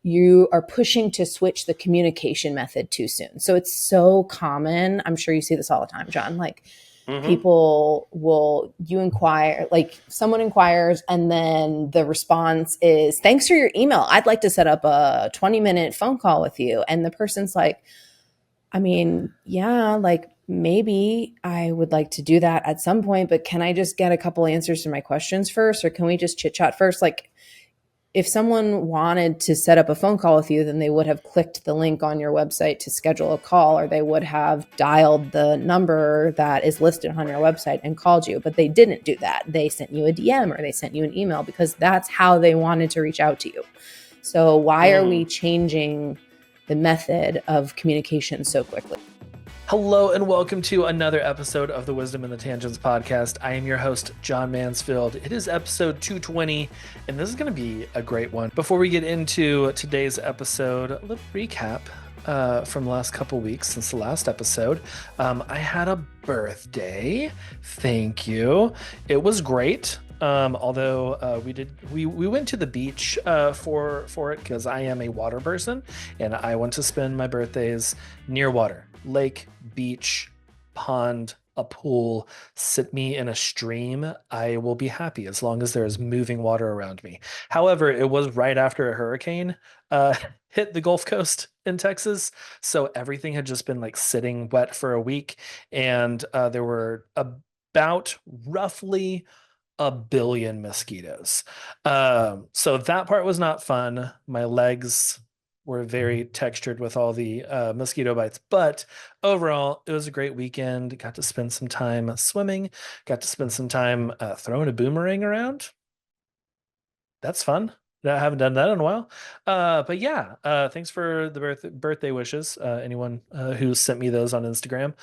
you are pushing to switch the communication method too soon. So it's so common. I'm sure you see this all the time, John. Like people will, you inquire, like someone inquires and then the response is, thanks for your email. I'd like to set up a 20-minute phone call with you. And the person's like, I mean, yeah, like maybe I would like to do that at some point, but can I just get a couple answers to my questions first? Or can we just chit chat first? Like if someone wanted to set up a phone call with you, then they would have clicked the link on your website to schedule a call, or they would have dialed the number that is listed on your website and called you, but they didn't do that. They sent you a DM or they sent you an email because that's how they wanted to reach out to you. So why are we changing the method of communication so quickly? Hello and welcome to another episode of the Wisdom in the Tangents podcast. I am your host, John Mansfield. It is episode 220, and this is going to be a great one. Before we get into today's episode, a little recap from the last couple weeks since the last episode. I had a birthday. Thank you. It was great. Although we went to the beach for it because I am a water person and I want to spend my birthdays near water. Lake, beach, pond, a pool, sit me in a stream. I will be happy as long as there is moving water around me. However, it was right after a hurricane hit the Gulf Coast in Texas. So everything had just been like sitting wet for a week. And there were about roughly a billion mosquitoes. So that part was not fun. My legs were very textured with all the mosquito bites, but overall it was a great weekend. Got to spend some time swimming, got to spend some time throwing a boomerang around. That's fun. I haven't done that in a while. But yeah, thanks for the birthday wishes. Anyone who sent me those on Instagram.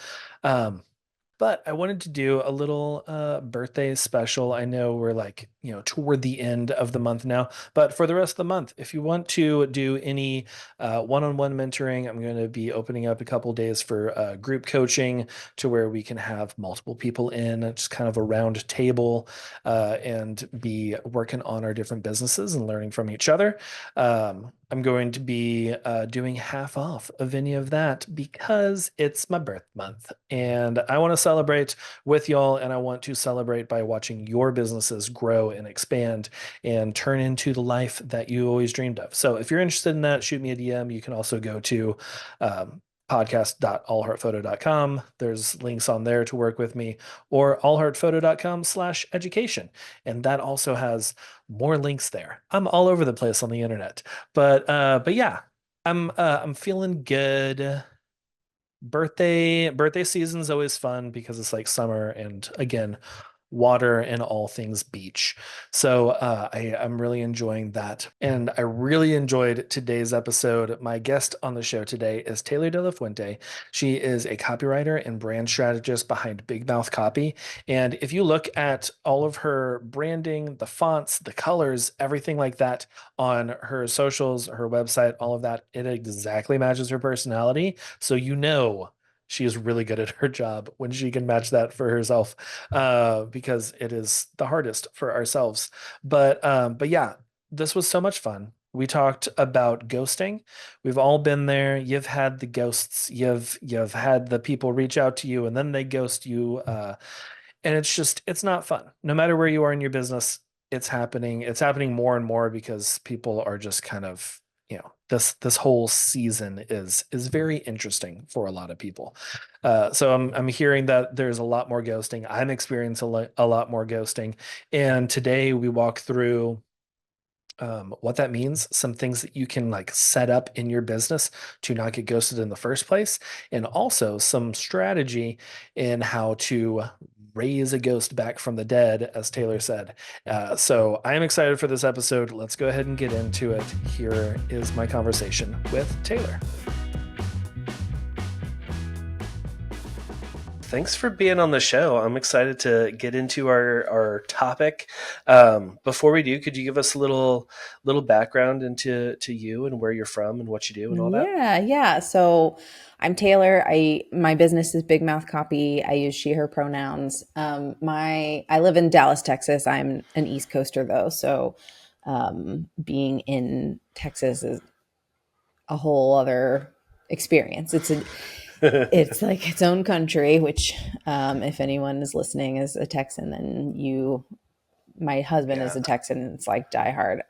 But I wanted to do a little birthday special. I know we're like, toward the end of the month now, but for the rest of the month, if you want to do any one-on-one mentoring, I'm going to be opening up a couple days for group coaching to where we can have multiple people in, just kind of a round table and be working on our different businesses and learning from each other. I'm going to be doing half off of any of that because it's my birth month and I want to celebrate with y'all, and I want to celebrate by watching your businesses grow and expand and turn into the life that you always dreamed of. So if you're interested in that, shoot me a DM. You can also go to podcast.allheartphoto.com. There's links on there to work with me, or allheartphoto.com/education. And that also has more links there. I'm all over the place on the internet, but yeah, I'm feeling good. Birthday season is always fun because it's like summer and again, water and all things beach. So I'm really enjoying that. And I really enjoyed today's episode. My guest on the show today is Taylor de la Fuente. She is a copywriter and brand strategist behind Bigmouth Copy. And if you look at all of her branding, the fonts, the colors, everything like that on her socials, her website, all of that, it exactly matches her personality. So she is really good at her job when she can match that for herself, because it is the hardest for ourselves. But yeah, this was so much fun. We talked about ghosting. We've all been there. You've had the ghosts. You've had the people reach out to you and then they ghost you. And it's not fun. No matter where you are in your business, it's happening. It's happening more and more because people are just kind of, this whole season is very interesting for a lot of people. So I'm hearing that there's a lot more ghosting. I'm experiencing a lot more ghosting, and today we walk through what that means, some things that you can like set up in your business to not get ghosted in the first place, and also some strategy in how to raise a ghost back from the dead, as Taylor said. So I am excited for this episode. Let's go ahead and get into it. Here is my conversation with Taylor. Thanks for being on the show. I'm excited to get into our topic. Before we do, could you give us a little background into you and where you're from and what you do and all that? Yeah. So I'm Taylor. My business is Bigmouth Copy. I use she, her pronouns. I live in Dallas, Texas. I'm an East Coaster though. So being in Texas a whole other experience. It's like its own country, which, if anyone is listening is a Texan, then my husband is a Texan. It's like diehard.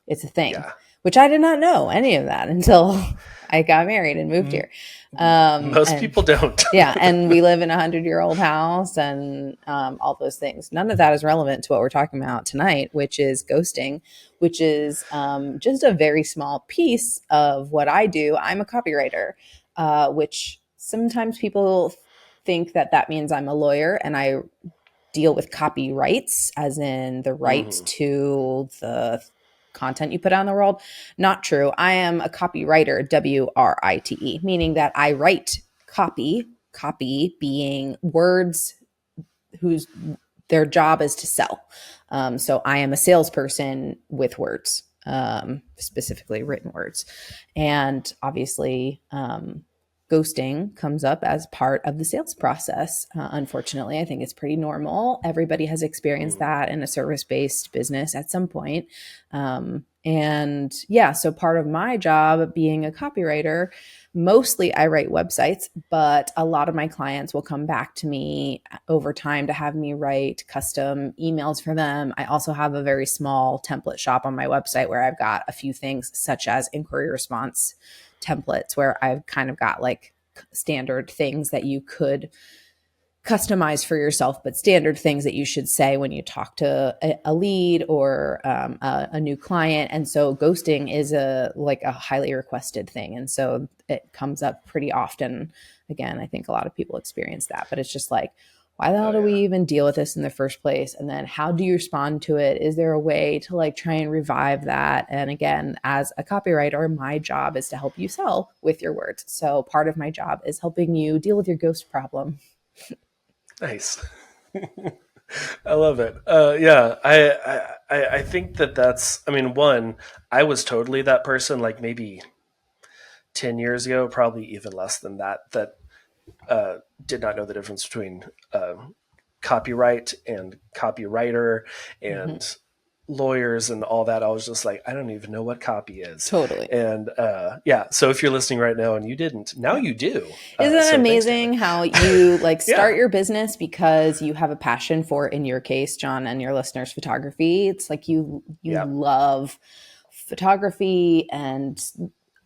It's a thing, which I did not know any of that until I got married and moved here. Most people don't. Yeah. And we live in 100-year-old house and all those things. None of that is relevant to what we're talking about tonight, which is ghosting, which is just a very small piece of what I do. I'm a copywriter, which sometimes people think that means I'm a lawyer, and I deal with copyrights, as in the rights to the content you put out in the world. Not true. I am a copywriter, WRITE, meaning that I write copy being words whose their job is to sell. So I am a salesperson with words, specifically written words. And obviously, ghosting comes up as part of the sales process. Unfortunately, I think it's pretty normal. Everybody has experienced that in a service-based business at some point. And yeah, so part of my job being a copywriter, mostly I write websites, but a lot of my clients will come back to me over time to have me write custom emails for them. I also have a very small template shop on my website where I've got a few things such as inquiry response templates, where I've kind of got like standard things that you could customize for yourself, but standard things that you should say when you talk to a lead or a new client. And so ghosting is a highly requested thing. And so it comes up pretty often. Again, I think a lot of people experience that, but it's just like, why the hell do we even deal with this in the first place? And then how do you respond to it? Is there a way to like try and revive that? And again, as a copywriter, my job is to help you sell with your words. So part of my job is helping you deal with your ghost problem. Nice. I love it. I think that's, I mean, one, I was totally that person, like maybe 10 years ago, probably even less than that did not know the difference between copyright and copywriter and lawyers and all that. I was just like, I don't even know what copy is. Totally. And so if you're listening right now and you didn't, now you do. Isn't it amazing how you like start your business because you have a passion for, in your case, John, and your listeners, photography? It's like you love photography and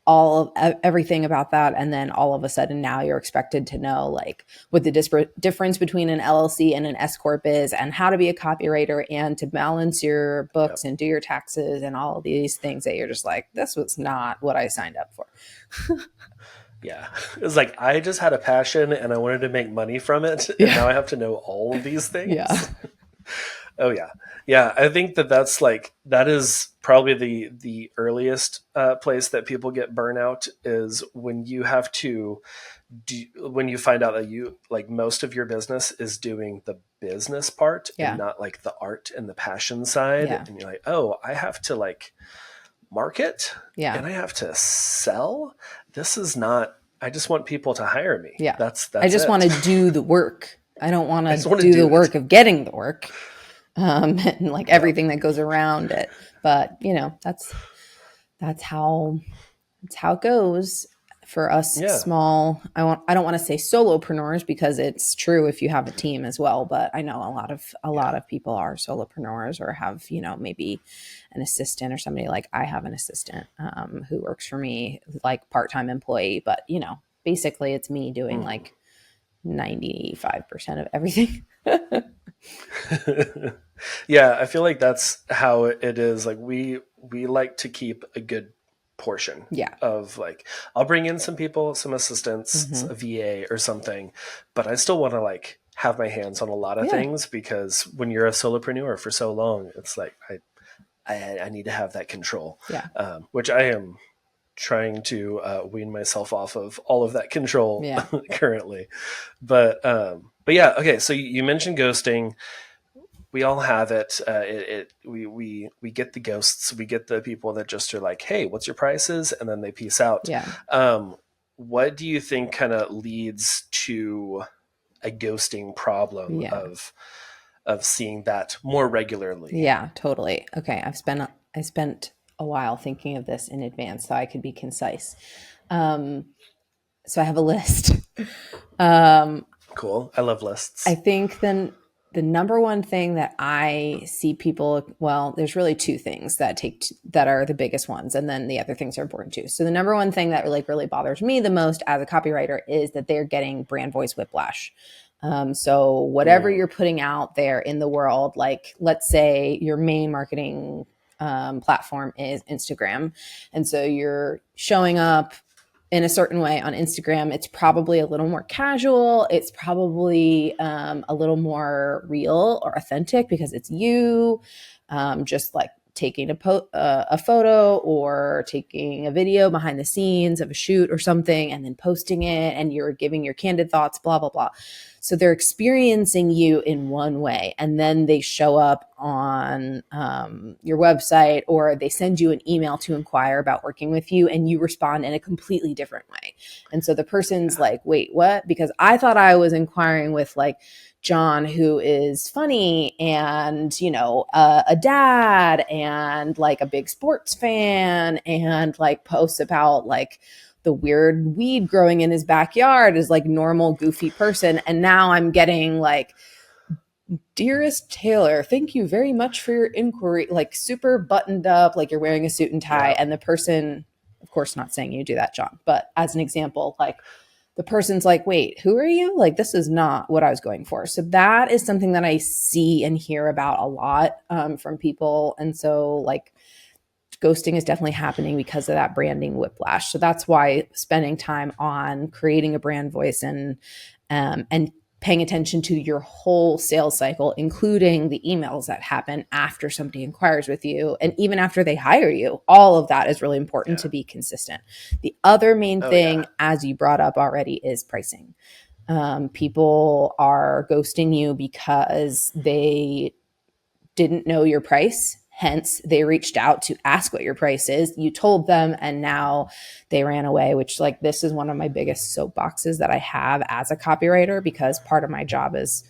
all of everything about that, and then all of a sudden now you're expected to know like what the difference between an LLC and an S corp is, and how to be a copywriter, and to balance your books and do your taxes and all of these things that you're just like, this was not what I signed up for. Yeah, it was like I just had a passion and I wanted to make money from it, and now I have to know all of these things. Oh yeah. I think that is probably the earliest place that people get burnout, is when you have to when you find out that you like most of your business is doing the business part and not like the art and the passion side, and you're like, oh, I have to like market and I have to sell. This is not. I just want people to hire me. Yeah, that's I just want to do the work. I don't want to do the work of getting the work. And like everything that goes around it. But you know, that's how it goes for us small. I don't want to say solopreneurs, because it's true if you have a team as well. But I know a lot of people are solopreneurs or have, maybe an assistant or somebody. Like I have an assistant who works for me, like part-time employee. But basically it's me doing like 95% of everything. Yeah, I feel like that's how it is. Like we like to keep a good portion of like, I'll bring in some people, some assistants, a VA or something, but I still want to like have my hands on a lot of things, because when you're a solopreneur for so long, it's like I need to have that control, which I am trying to wean myself off of all of that control currently. But yeah, okay. So you mentioned ghosting. We all have it. We get the ghosts. We get the people that just are like, hey, what's your prices? And then they peace out. Yeah. What do you think kind of leads to a ghosting problem of seeing that more regularly? Yeah, totally. Okay. I spent a while thinking of this in advance so I could be concise. So I have a list. Cool. I love lists. I think then the number one thing that I see people, well, there's really two things that are the biggest ones, and then the other things are important too. So the number one thing that really bothers me the most as a copywriter is that they're getting brand voice whiplash. So whatever you're putting out there in the world, like let's say your main marketing platform is Instagram, and so you're showing up in a certain way on Instagram, it's probably a little more casual. It's probably a little more real or authentic because it's you, just like taking a photo or taking a video behind the scenes of a shoot or something and then posting it, and you're giving your candid thoughts, blah, blah, blah. So they're experiencing you in one way, and then they show up on your website, or they send you an email to inquire about working with you, and you respond in a completely different way. And so the person's like, wait, what? Because I thought I was inquiring with like John, who is funny and, you know, a dad and like a big sports fan and like posts about like the weird weed growing in his backyard is like normal, goofy person. And now I'm getting like, dearest Taylor, thank you very much for your inquiry. Like super buttoned up, like you're wearing a suit and tie. And the person, of course, not saying you do that, John, but as an example, like the person's like, wait, who are you? Like, this is not what I was going for. So that is something that I see and hear about a lot from people. And so like, ghosting is definitely happening because of that branding whiplash. So that's why spending time on creating a brand voice and paying attention to your whole sales cycle, including the emails that happen after somebody inquires with you and even after they hire you, all of that is really important to be consistent. The other main thing, as you brought up already, is pricing. People are ghosting you because they didn't know your price. Hence, they reached out to ask what your price is. You told them, and now they ran away, which like this is one of my biggest soapboxes that I have as a copywriter, because part of my job is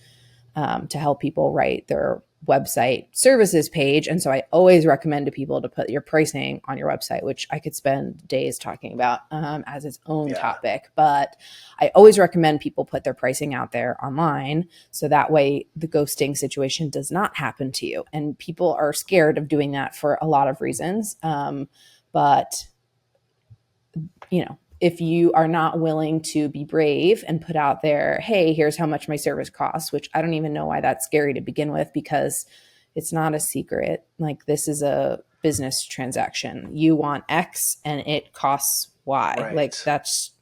to help people write their website services page. And so I always recommend to people to put your pricing on your website, which I could spend days talking about as its own topic. But I always recommend people put their pricing out there online. So that way the ghosting situation does not happen to you. And people are scared of doing that for a lot of reasons. But, you know, if you are not willing to be brave and put out there, hey, here's how much my service costs, which I don't even know why that's scary to begin with, because it's not a secret. Like, this is a business transaction. You want X and it costs Y. Right. Like that's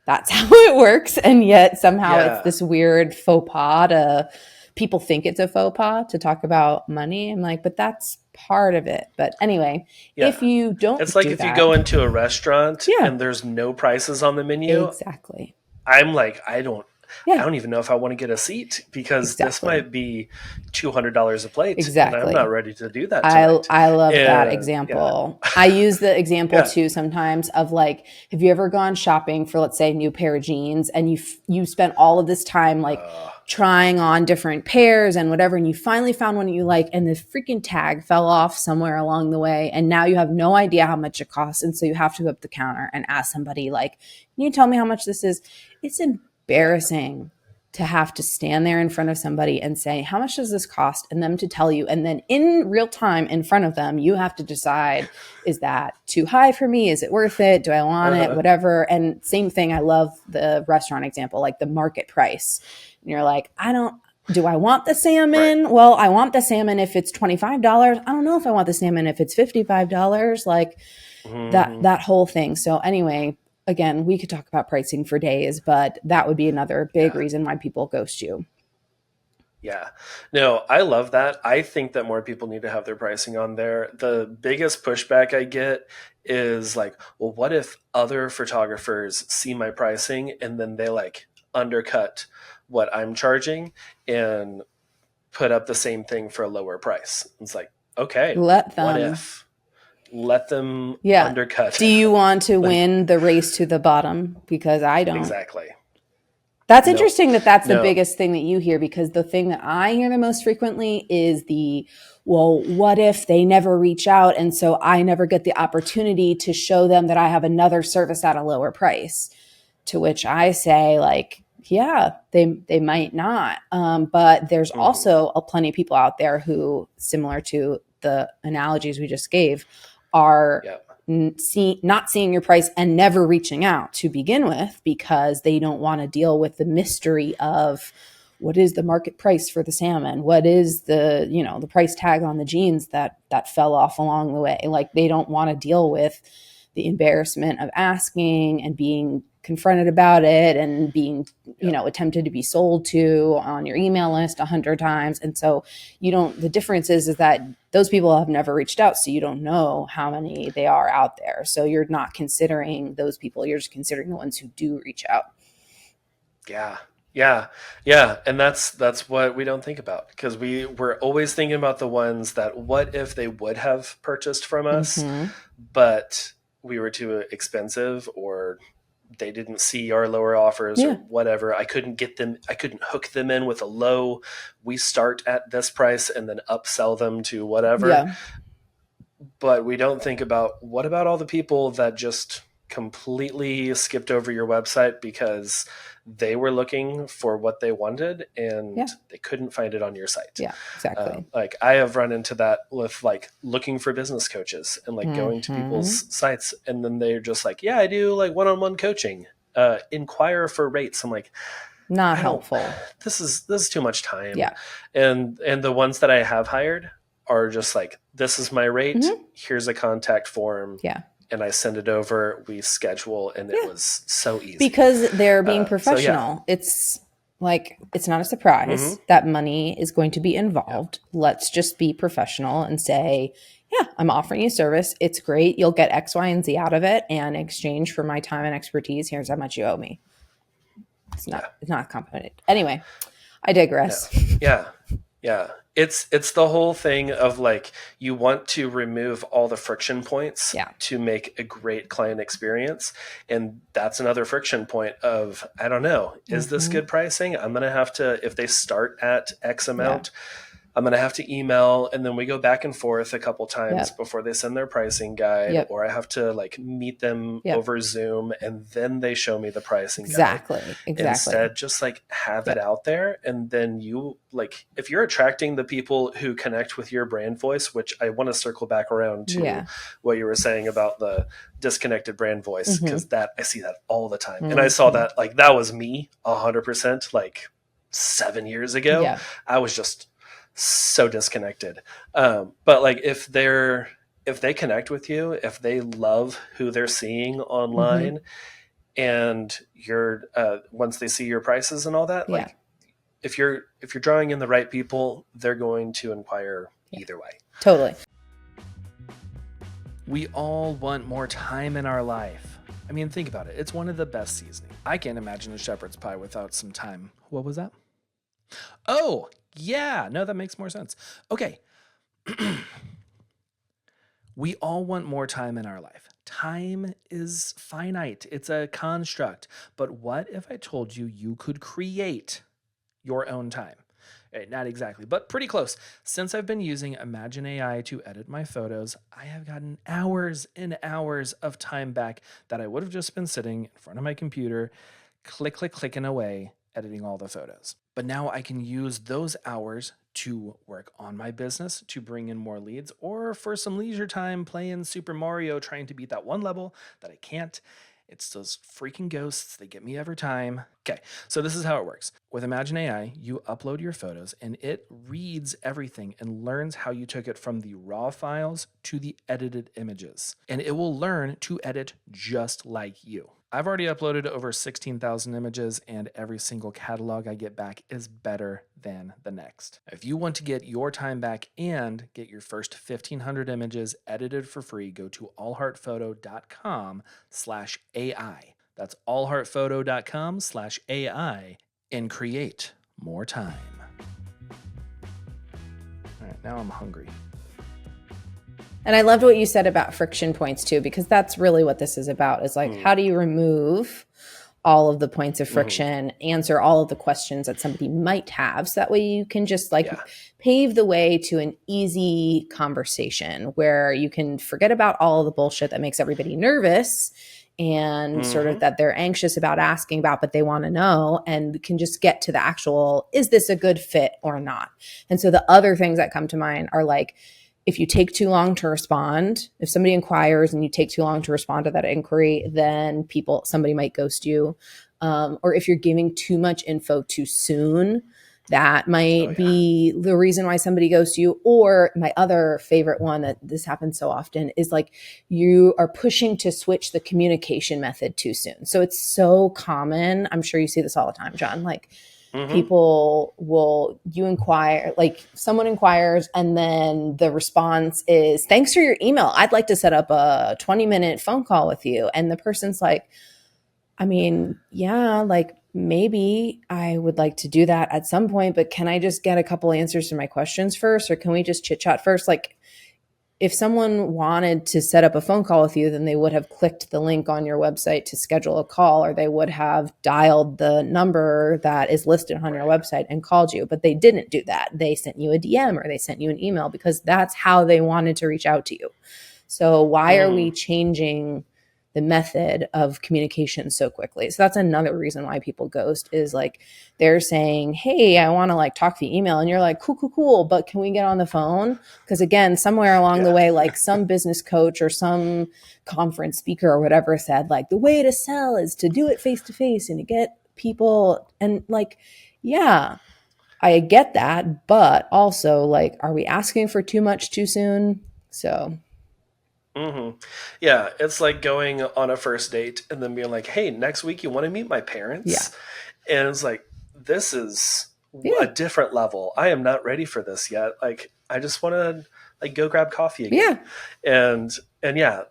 how it works. And yet somehow it's this weird faux pas to people think it's a faux pas to talk about money. I'm like, but that's part of it. But anyway, if you don't, it's like if you go into a restaurant and there's no prices on the menu. Exactly. I'm like, I don't even know if I want to get a seat, because this might be $200 a plate. Exactly. And I'm not ready to do that tonight. I love that example. I use the example too sometimes of like, have you ever gone shopping for, let's say, a new pair of jeans, and you spent all of this time like trying on different pairs and whatever, and you finally found one that you like, and the freaking tag fell off somewhere along the way, and now you have no idea how much it costs, and so you have to go up the counter and ask somebody like, can you tell me how much this is? It's embarrassing to have to stand there in front of somebody and say, how much does this cost? And them to tell you. And then in real time in front of them, you have to decide, is that too high for me? Is it worth it? Do I want it? Whatever. And same thing. I love the restaurant example, like the market price. And you're like, do I want the salmon? Right. Well, I want the salmon if it's $25. I don't know if I want the salmon if it's $55. Like that whole thing. So anyway, again, we could talk about pricing for days, but that would be another big reason why people ghost you. Yeah. No, I love that. I think that more people need to have their pricing on there. The biggest pushback I get is like, well, what if other photographers see my pricing and then they like undercut what I'm charging and put up the same thing for a lower price? It's like, okay, let them. What if? Let them undercut. Do you want to win the race to the bottom? Because I don't. Exactly. That's interesting that's the biggest thing that you hear, because the thing that I hear the most frequently is well, what if they never reach out and so I never get the opportunity to show them that I have another service at a lower price? To which I say, like, yeah, they might not. But there's also plenty of people out there who, similar to the analogies we just gave, are not seeing your price and never reaching out to begin with, because they don't want to deal with the mystery of what is the market price for the salmon? What is the, the price tag on the jeans that fell off along the way? Like, they don't want to deal with the embarrassment of asking and being confronted about it and being, attempted to be sold to on your email list 100 times. And so the difference is that those people have never reached out. So you don't know how many they are out there. So you're not considering those people. You're just considering the ones who do reach out. Yeah. And that's what we don't think about, because we're always thinking about the ones that, what if they would have purchased from us, but we were too expensive, or they didn't see our lower offers or whatever. I couldn't hook them in with a low, we start at this price and then upsell them to whatever. Yeah. But we don't think about, what about all the people that just completely skipped over your website because they were looking for what they wanted and they couldn't find it on your site. Yeah, exactly. Like, I have run into that with, like, looking for business coaches and, like, going to people's sites, and then they're just like, yeah, I do, like, one-on-one coaching, inquire for rates. I'm like, not helpful. This is too much time. Yeah. And the ones that I have hired are just like, this is my rate. Here's a contact form. Yeah. And I send it over, we schedule, and it was so easy. Because they're being professional. It's like, it's not a surprise that money is going to be involved. Yeah. Let's just be professional and say, yeah, I'm offering you a service. It's great. You'll get X, Y, and Z out of it. And in exchange for my time and expertise, here's how much you owe me. It's not complicated. Anyway, I digress. No. Yeah. It's the whole thing of, like, you want to remove all the friction points to make a great client experience. And that's another friction point of, I don't know, is this good pricing? I'm going to have to, if they start at X amount, I'm going to have to email, and then we go back and forth a couple times before they send their pricing guide, or I have to, like, meet them over Zoom, and then they show me the pricing guide. Exactly. Instead, just, like, have it out there. And then you, like, if you're attracting the people who connect with your brand voice, which I want to circle back around to what you were saying about the disconnected brand voice, because I see that all the time. And I saw that, like, that was me 100%, like, 7 years ago. Yeah. I was just so disconnected. But, like, if they connect with you, if they love who they're seeing online, and you're once they see your prices and all that, like, if you're drawing in the right people, they're going to inquire either way. Totally. We all want more time in our life. I mean, think about it. It's one of the best seasonings. I can't imagine a shepherd's pie without some time. What was that? Oh, yeah. No, that makes more sense. Okay. We all want more time in our life. Time is finite. It's a construct. But what if I told you you could create your own time? Not exactly, but pretty close. Since I've been using Imagine AI to edit my photos, I have gotten hours and hours of time back that I would have just been sitting in front of my computer, clicking away, editing all the photos. But now I can use those hours to work on my business, to bring in more leads, or for some leisure time playing Super Mario, trying to beat that one level that I can't. It's those freaking ghosts. They get me every time. Okay, so this is how it works. With Imagine AI, you upload your photos and it reads everything and learns how you took it from the raw files to the edited images. And it will learn to edit just like you. I've already uploaded over 16,000 images, and every single catalog I get back is better than the next. If you want to get your time back and get your first 1,500 images edited for free, go to allheartphoto.com/AI. That's allheartphoto.com/AI and create more time. All right, now I'm hungry. And I loved what you said about friction points too, because that's really what this is about, is like, how do you remove all of the points of friction, answer all of the questions that somebody might have. So that way you can just like pave the way to an easy conversation where you can forget about all of the bullshit that makes everybody nervous and sort of that they're anxious about asking about, but they want to know, and can just get to the actual, is this a good fit or not? And so the other things that come to mind are like, if you take too long to respond, if somebody inquires and you take too long to respond to that inquiry, then somebody might ghost you. Or if you're giving too much info too soon, that might be the reason why somebody ghosts you. Or my other favorite one that this happens so often is like you are pushing to switch the communication method too soon. So it's so common. I'm sure you see this all the time, John. Like you inquire, like someone inquires and then the response is, thanks for your email. I'd like to set up a 20-minute phone call with you. And the person's like, I mean, yeah, like maybe I would like to do that at some point, but can I just get a couple answers to my questions first? Or can we just chit chat first? Like if someone wanted to set up a phone call with you, then they would have clicked the link on your website to schedule a call, or they would have dialed the number that is listed on your website and called you. But they didn't do that. They sent you a DM or they sent you an email because that's how they wanted to reach out to you. So why are we changing the method of communication so quickly? So that's another reason why people ghost, is like they're saying, hey, I want to like talk via email. And you're like, cool. But can we get on the phone? Because again, somewhere along the way, like some business coach or some conference speaker or whatever said like the way to sell is to do it face to face and to get people. And like, yeah, I get that. But also like, are we asking for too much too soon? So yeah, it's like going on a first date and then being like, hey, next week you want to meet my parents? And it's like, this is a different level. I am not ready for this yet. Like, I just want to like go grab coffee again. And yeah,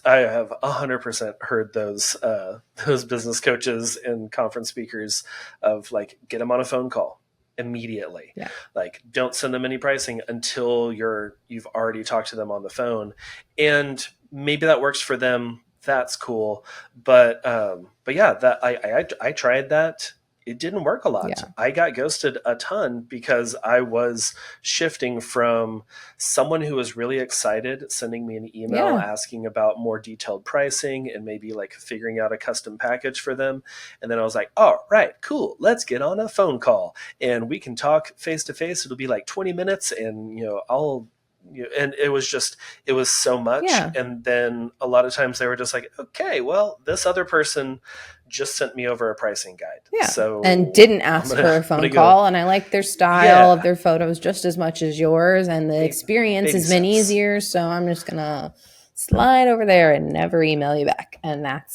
I have 100% heard those business coaches and conference speakers of like, get them on a phone call immediately. Like, don't send them any pricing until you've already talked to them on the phone. And maybe that works for them. That's cool. But yeah, that I tried that. It didn't work a lot. I got ghosted a ton because I was shifting from someone who was really excited, sending me an email asking about more detailed pricing and maybe like figuring out a custom package for them. And then I was like, oh, right, cool. Let's get on a phone call and we can talk face to face. It'll be like 20 minutes and, and it was so much. And then a lot of times they were just like, okay, well, this other person just sent me over a pricing guide. So and didn't ask for a phone call. And I like their style of their photos just as much as yours. And the experience has been easier. So I'm just going to slide over there and never email you back. And that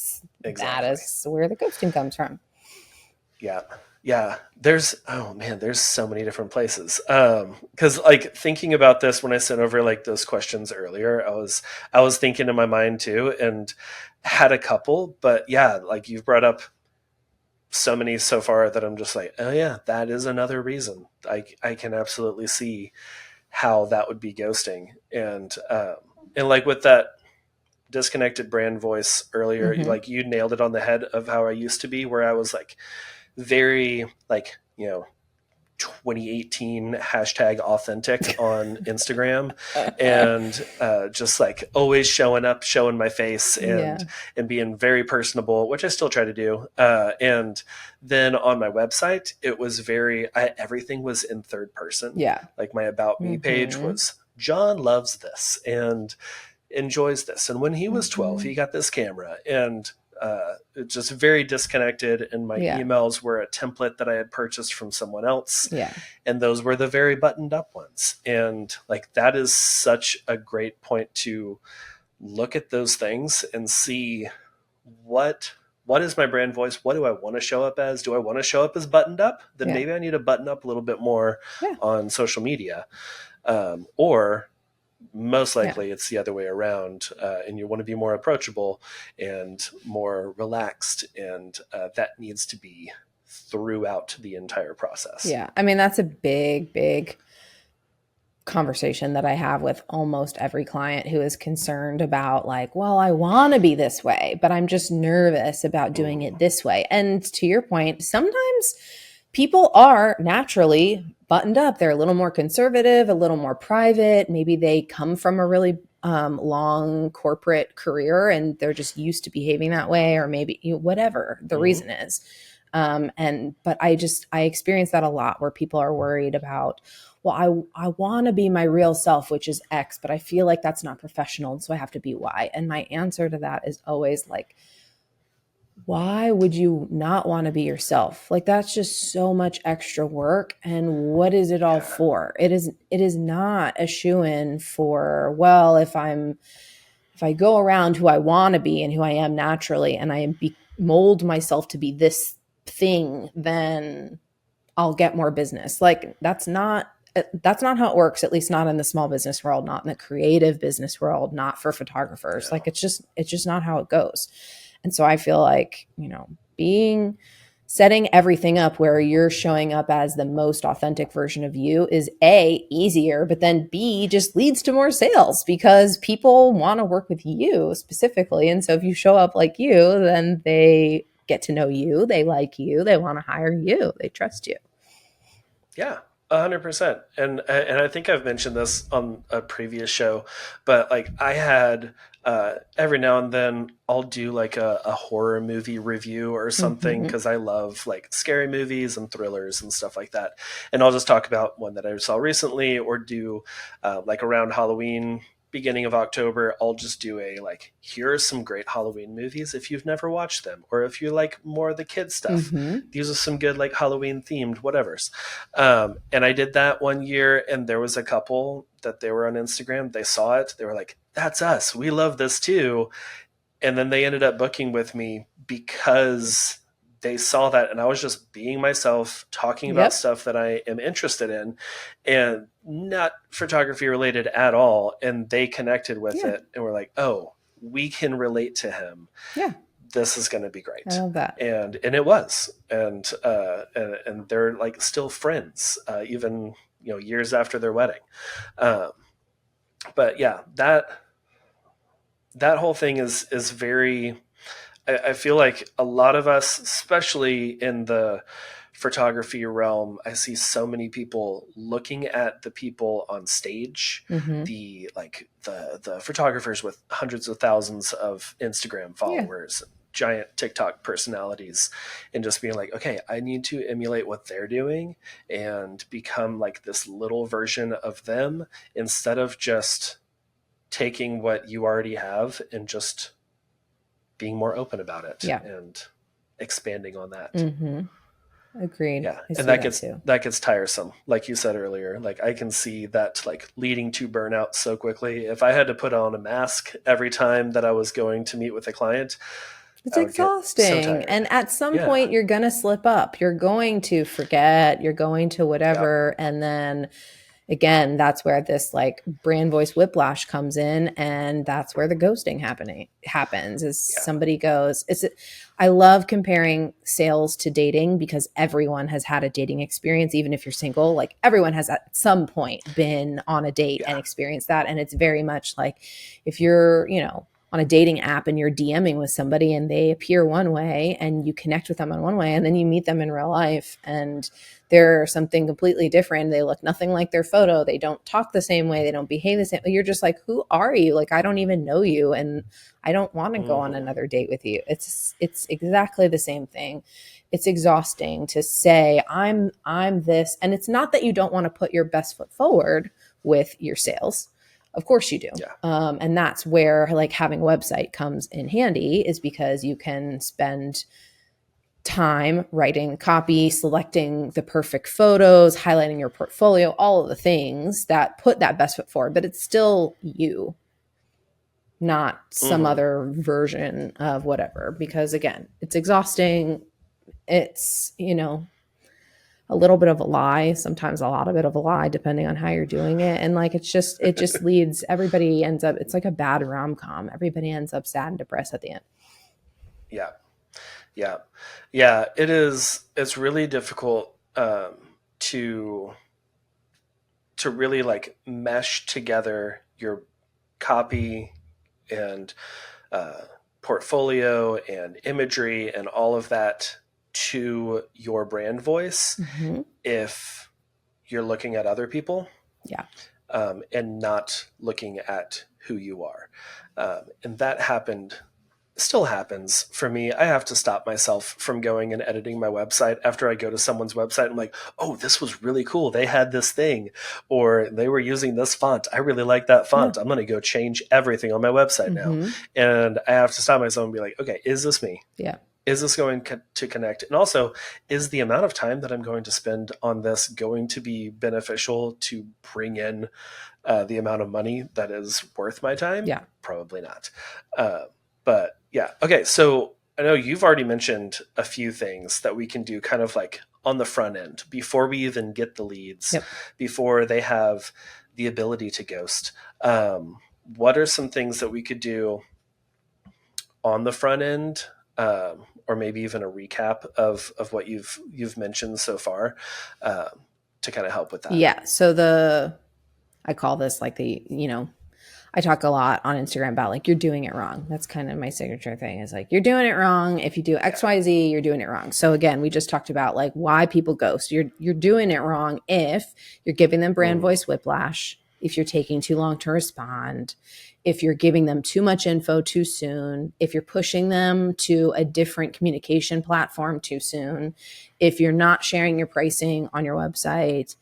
is where the ghosting comes from. Yeah. There's so many different places. Cause like thinking about this, when I sent over like those questions earlier, I was thinking in my mind too, and had a couple, but yeah, like you've brought up so many so far that I'm just like, oh yeah, that is another reason. I can absolutely see how that would be ghosting. And like with that disconnected brand voice earlier, like you nailed it on the head of how I used to be, where I was like, very like 2018 hashtag authentic on Instagram and just like always showing up, showing my face and being very personable, which I still try to do. And then on my website, it was everything was in third person. Like my about me page was John loves this and enjoys this. And when he was 12, he got this camera and it's just very disconnected. And my emails were a template that I had purchased from someone else. And those were the very buttoned up ones. And like, that is such a great point to look at those things and see what is my brand voice? What do I want to show up as? Do I want to show up as buttoned up? Then maybe I need to button up a little bit more on social media. Or most likely it's the other way around, and you want to be more approachable and more relaxed, and that needs to be throughout the entire process. I mean, that's a big conversation that I have with almost every client who is concerned about like, well, I want to be this way, but I'm just nervous about doing it this way. And to your point, sometimes people are naturally buttoned up. They're a little more conservative, a little more private. Maybe they come from a really long corporate career and they're just used to behaving that way, or maybe whatever the reason is. But I experience that a lot where people are worried about, well, I want to be my real self, which is X, but I feel like that's not professional. And so I have to be Y. And my answer to that is always like, why would you not want to be yourself? Like, that's just so much extra work. And what is it all for? It is not a shoo-in for, well, if I go around who I want to be and who I am naturally, and mold myself to be this thing, then I'll get more business. Like, that's not how it works, at least not in the small business world, not in the creative business world, not for photographers. Like, it's just not how it goes. And so I feel like, setting everything up where you're showing up as the most authentic version of you is A, easier, but then B, just leads to more sales because people want to work with you specifically. And so if you show up like you, then they get to know you, they like you, they want to hire you, they trust you. Yeah. 100%. And I think I've mentioned this on a previous show, but like I had every now and then I'll do like a horror movie review or something because I love like scary movies and thrillers and stuff like that. And I'll just talk about one that I saw recently, or do like around Halloween, beginning of October, I'll just do a like, here are some great Halloween movies if you've never watched them, or if you like more of the kid stuff. These are some good like Halloween themed whatevers. And I did that one year, and there was a couple that they were on Instagram. They saw it. They were like, that's us. We love this too. And then they ended up booking with me because they saw that, and I was just being myself, talking about stuff that I am interested in and not photography related at all. And they connected with it and were like, oh, we can relate to him. Yeah. This is going to be great. I love that. And it was, and they're like still friends, even, years after their wedding. But yeah, that whole thing is very, I feel like a lot of us, especially in the photography realm, I see so many people looking at the people on stage, the photographers with hundreds of thousands of Instagram followers, giant TikTok personalities, and just being like, okay, I need to emulate what they're doing and become like this little version of them, instead of just taking what you already have and just being more open about it and expanding on that. Agreed. Yeah. And that gets tiresome. Like you said earlier, like I can see that like leading to burnout so quickly. If I had to put on a mask every time that I was going to meet with a client, it's exhausting. So and at some point you're going to slip up. You're going to forget, you're going to whatever. And then again, that's where this like brand voice whiplash comes in, and that's where the ghosting happens. Somebody goes, I love comparing sales to dating because everyone has had a dating experience, even if you're single. Like everyone has at some point been on a date and experienced that. And it's very much like if you're, on a dating app and you're DMing with somebody and they appear one way and you connect with them in one way, and then you meet them in real life and they're something completely different. They look nothing like their photo. They don't talk the same way. They don't behave the same way. You're just like, who are you? Like, I don't even know you. And I don't want to go on another date with you. It's exactly the same thing. It's exhausting to say I'm this. And it's not that you don't want to put your best foot forward with your sales. Of course you do. And that's where like having a website comes in handy, is because you can spend time writing copy, selecting the perfect photos, highlighting your portfolio, all of the things that put that best foot forward, but it's still you, not some other version of whatever, because again, it's exhausting. It's, a little bit of a lie, sometimes a lot of it of a lie, depending on how you're doing it. And like, it just leads, everybody ends up, it's like a bad rom-com. Everybody ends up sad and depressed at the end. Yeah. It is. It's really difficult to to really like mesh together your copy and portfolio and imagery and all of that to your brand voice if you're looking at other people and not looking at who you are. And that still happens for me. I have to stop myself from going and editing my website after I go to someone's website. I'm like, oh, this was really cool. They had this thing, or they were using this font. I really like that font. I'm going to go change everything on my website now. And I have to stop myself and be like, okay, is this me? Yeah. Is this going to connect? And also, is the amount of time that I'm going to spend on this going to be beneficial to bring in the amount of money that is worth my time? Yeah. Probably not. But yeah. Okay. So I know you've already mentioned a few things that we can do kind of like on the front end before we even get the leads, before they have the ability to ghost. What are some things that we could do on the front end? Or maybe even a recap of what you've mentioned so far to kind of help with that. Yeah. So I call this like I talk a lot on Instagram about like, you're doing it wrong. That's kind of my signature thing is like, you're doing it wrong. If you do X, Y, Z, you're doing it wrong. So again, we just talked about like why people ghost. You're doing it wrong if you're giving them brand voice whiplash, if you're taking too long to respond, if you're giving them too much info too soon, if you're pushing them to a different communication platform too soon, if you're not sharing your pricing on your website,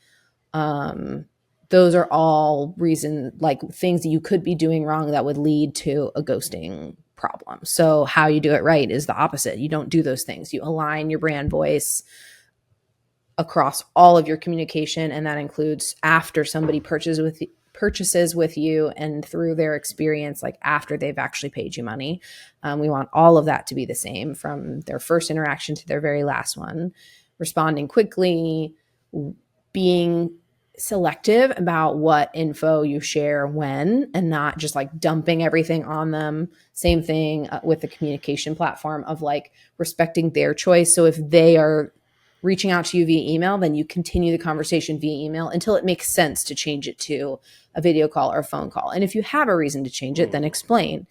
those are all things that you could be doing wrong that would lead to a ghosting problem. So how you do it right is the opposite. You don't do those things. You align your brand voice across all of your communication, and that includes after somebody purchases with you and through their experience, like after they've actually paid you money. We want all of that to be the same from their first interaction to their very last one. Responding quickly, being selective about what info you share when, and not just like dumping everything on them. Same thing with the communication platform of like respecting their choice. So if they are reaching out to you via email, then you continue the conversation via email until it makes sense to change it to a video call or a phone call. And if you have a reason to change it, then explain,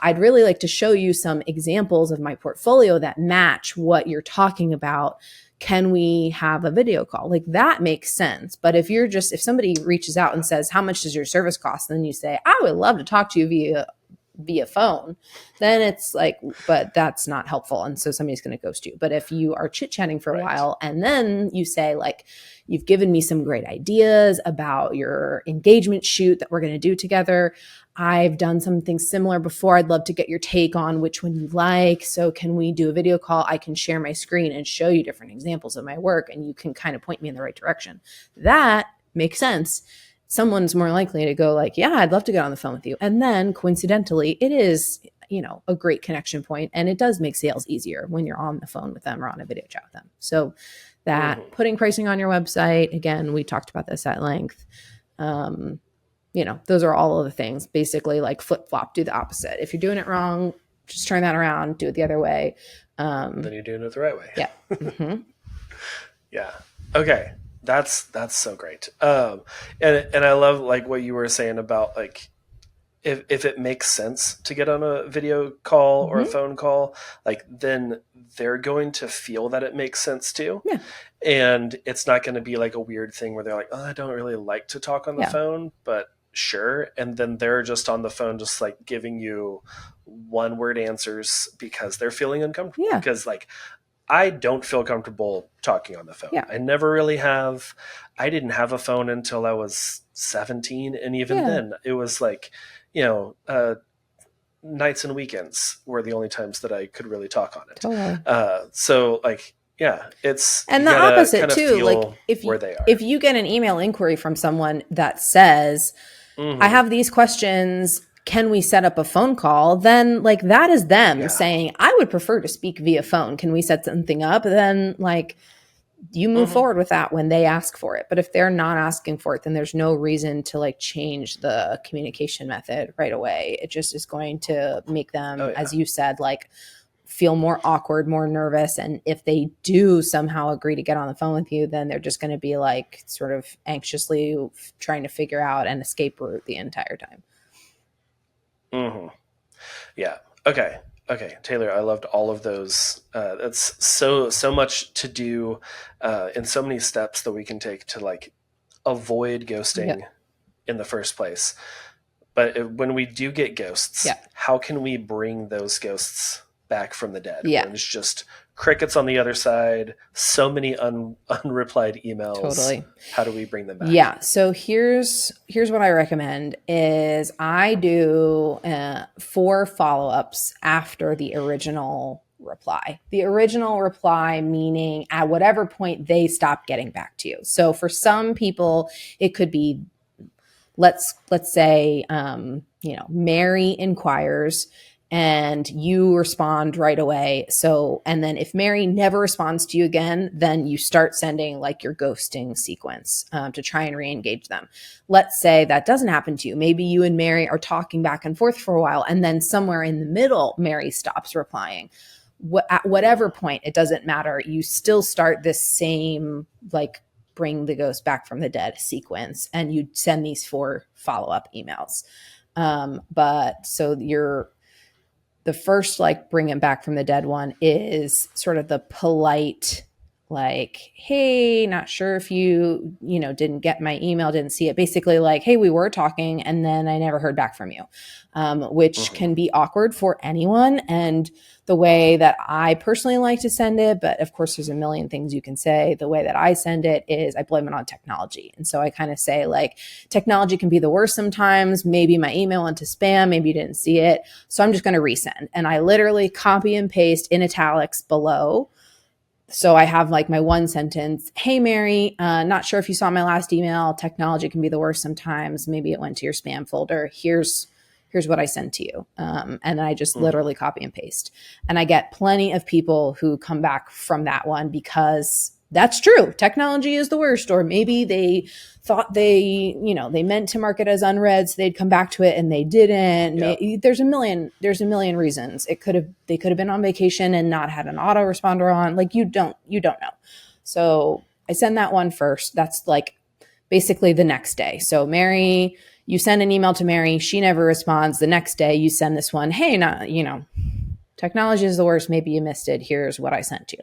I'd really like to show you some examples of my portfolio that match what you're talking about. Can we have a video call? Like that makes sense. But if somebody reaches out and says, how much does your service cost? And then you say, I would love to talk to you via phone, then it's like, but that's not helpful. And so somebody's going to ghost you. But if you are chit-chatting for a while and then you say like, you've given me some great ideas about your engagement shoot that we're going to do together. I've done something similar before. I'd love to get your take on which one you like. So can we do a video call? I can share my screen and show you different examples of my work, and you can kind of point me in the right direction. That makes sense. Someone's more likely to go like, yeah, I'd love to get on the phone with you. And then coincidentally, it is, a great connection point, and it does make sales easier when you're on the phone with them or on a video chat with them. So that putting pricing on your website, again, we talked about this at length. Those are all of the things. Basically, like flip-flop, do the opposite. If you're doing it wrong, just turn that around, do it the other way. Then you're doing it the right way. Yeah. Mm-hmm. Yeah. Okay. That's so great. And I love like what you were saying about like, if it makes sense to get on a video call or a phone call, like then they're going to feel that it makes sense too. Yeah. And it's not going to be like a weird thing where they're like, oh, I don't really like to talk on the phone, but sure. And then they're just on the phone, just like giving you one word answers because they're feeling uncomfortable. Yeah. Because like, I don't feel comfortable talking on the phone. Yeah. I never really have. I didn't have a phone until I was 17. And even then it was like, nights and weekends were the only times that I could really talk on it. Totally. So like, yeah, it's, and the opposite too. Like if you get an email inquiry from someone that says, I have these questions, can we set up a phone call? Then like that is them saying, I would prefer to speak via phone. Can we set something up? Then like you move forward with that when they ask for it. But if they're not asking for it, then there's no reason to like change the communication method right away. It just is going to make them, as you said, like feel more awkward, more nervous. And if they do somehow agree to get on the phone with you, then they're just going to be like sort of anxiously trying to figure out an escape route the entire time. Mm-hmm. Yeah. Okay. Taylor, I loved all of those. That's so much to do, and so many steps that we can take to like avoid ghosting in the first place. But when we do get ghosts, how can we bring those ghosts back from the dead? Yeah. When it's just crickets on the other side, so many unreplied emails. Totally. How do we bring them back? Yeah. So here's what I recommend is I do 4 follow-ups after the original reply. The original reply meaning at whatever point they stop getting back to you. So for some people, it could be, let's say, Mary inquires and you respond right away. So, and then if Mary never responds to you again, then you start sending like your ghosting sequence to try and re-engage them. Let's say that doesn't happen to you. Maybe you and Mary are talking back and forth for a while, and then somewhere in the middle, Mary stops replying. At whatever point, it doesn't matter. You still start this same like bring the ghost back from the dead sequence, and you send these 4 follow-up emails. But so the first like bring it back from the dead one is sort of the polite, like, hey, not sure if you didn't get my email, didn't see it. Basically like, hey, we were talking and then I never heard back from you, which can be awkward for anyone. And the way that I personally like to send it, but of course there's a million things you can say. The way that I send it is I blame it on technology. And so I kind of say like, technology can be the worst sometimes. Maybe my email went to spam, maybe you didn't see it. So I'm just going to resend. And I literally copy and paste in italics below. So I have like my one sentence, hey, Mary, not sure if you saw my last email. Technology can be the worst sometimes. Maybe it went to your spam folder. Here's what I sent to you. And I just literally copy and paste. And I get plenty of people who come back from that one because that's true. Technology is the worst. Or maybe they thought they meant to mark it as unread, so they'd come back to it and they didn't. Yeah. There's a million reasons. They could have been on vacation and not had an autoresponder on. Like you don't know. So I send that one first. That's like basically the next day. So Mary, you send an email to Mary, she never responds. The next day you send this one, hey, technology is the worst. Maybe you missed it. Here's what I sent you.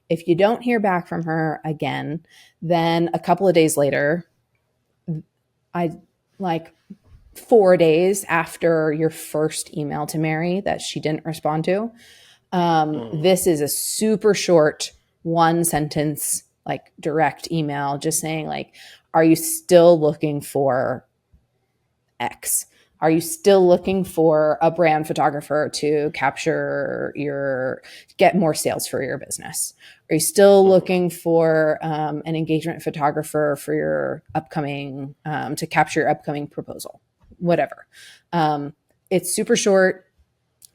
If you don't hear back from her again, then a couple of days later, 4 days after your first email to Mary that she didn't respond to, this is a super short 1 sentence, like direct email, just saying like, are you still looking for X? Are you still looking for a brand photographer to get more sales for your business? Are you still looking for an engagement photographer for your upcoming, to capture your upcoming proposal? Whatever. It's super short,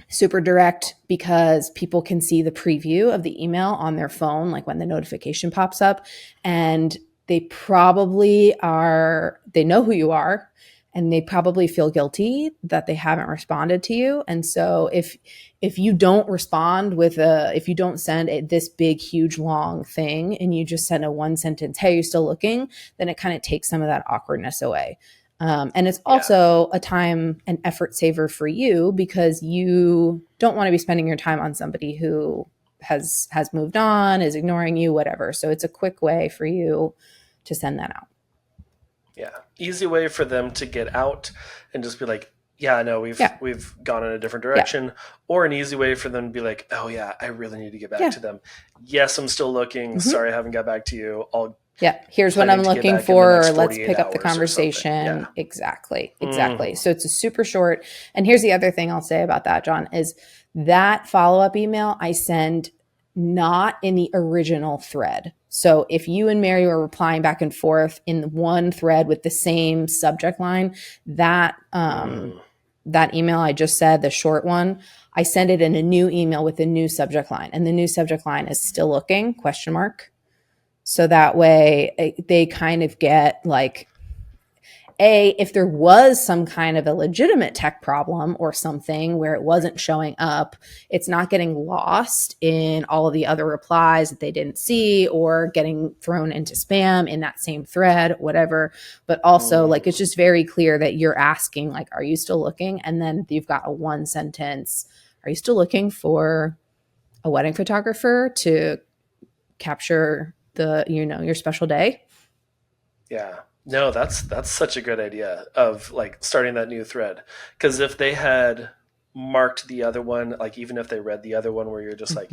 super direct, because people can see the preview of the email on their phone, like when the notification pops up, and they know who you are. And they probably feel guilty that they haven't responded to you. And so if you don't respond if you don't send this big, huge, long thing, and you just send a 1 sentence, hey, you're still looking, then it kind of takes some of that awkwardness away. And it's also a time and effort saver for you, because you don't want to be spending your time on somebody who has moved on, is ignoring you, whatever. So it's a quick way for you to send that out. Yeah. Easy way for them to get out and just be like, yeah, no, we've gone in a different direction. Or an easy way for them to be like, oh yeah, I really need to get back to them. Yes, I'm still looking. Sorry, I haven't got back to you. Here's what I'm looking for. Let's pick up the conversation. Yeah. Exactly. So it's a super short. And here's the other thing I'll say about that, John, is that follow-up email I send not in the original thread. So if you and Mary were replying back and forth in one thread with the same subject line, that email I just said, the short one, I send it in a new email with a new subject line. And the new subject line is still looking, ? So that way they kind of get like, if there was some kind of a legitimate tech problem or something where it wasn't showing up, it's not getting lost in all of the other replies that they didn't see or getting thrown into spam in that same thread, whatever. But also like, it's just very clear that you're asking like, are you still looking? And then you've got a one sentence. Are you still looking for a wedding photographer to capture your special day? Yeah. No, that's such a good idea of like starting that new thread. Because if they had marked the other one, like even if they read the other one where you're just like,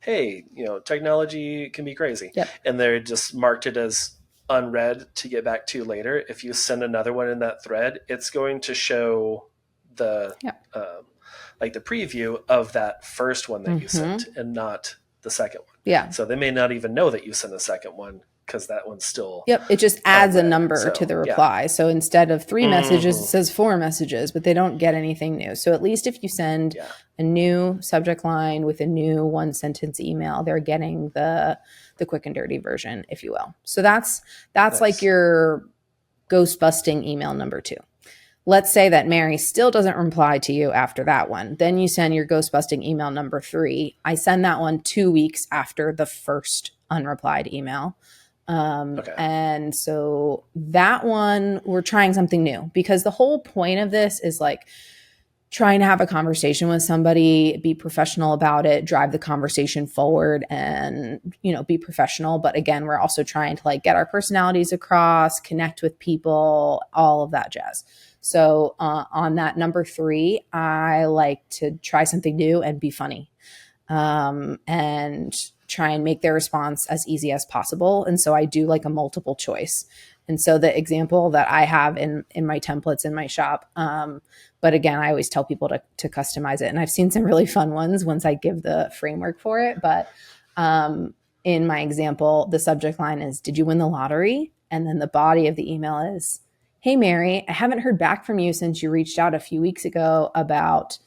hey, technology can be crazy. Yep. And they're just marked it as unread to get back to later. If you send another one in that thread, it's going to show the like the preview of that first one that you sent and not the second one. Yeah. So they may not even know that you sent a second one because that one's still. Yep. It just adds a number to the reply. Yeah. So instead of 3 messages, it says 4 messages, but they don't get anything new. So at least if you send a new subject line with a new one sentence email, they're getting the quick and dirty version, if you will. So that's nice. Like your ghost busting email number 2. Let's say that Mary still doesn't reply to you after that one. Then you send your ghost busting email number 3. I send that one 2 weeks after the first unreplied email. And so that one, we're trying something new because the whole point of this is like trying to have a conversation with somebody, be professional about it, drive the conversation forward and, be professional. But again, we're also trying to like get our personalities across, connect with people, all of that jazz. So on that number 3, I like to try something new and be funny and try and make their response as easy as possible. And so I do like a multiple choice. And so the example that I have in my templates in my shop, but again, I always tell people to customize it. And I've seen some really fun ones once I give the framework for it. But in my example, the subject line is, did you win the lottery? And then the body of the email is, hey, Mary, I haven't heard back from you since you reached out a few weeks ago about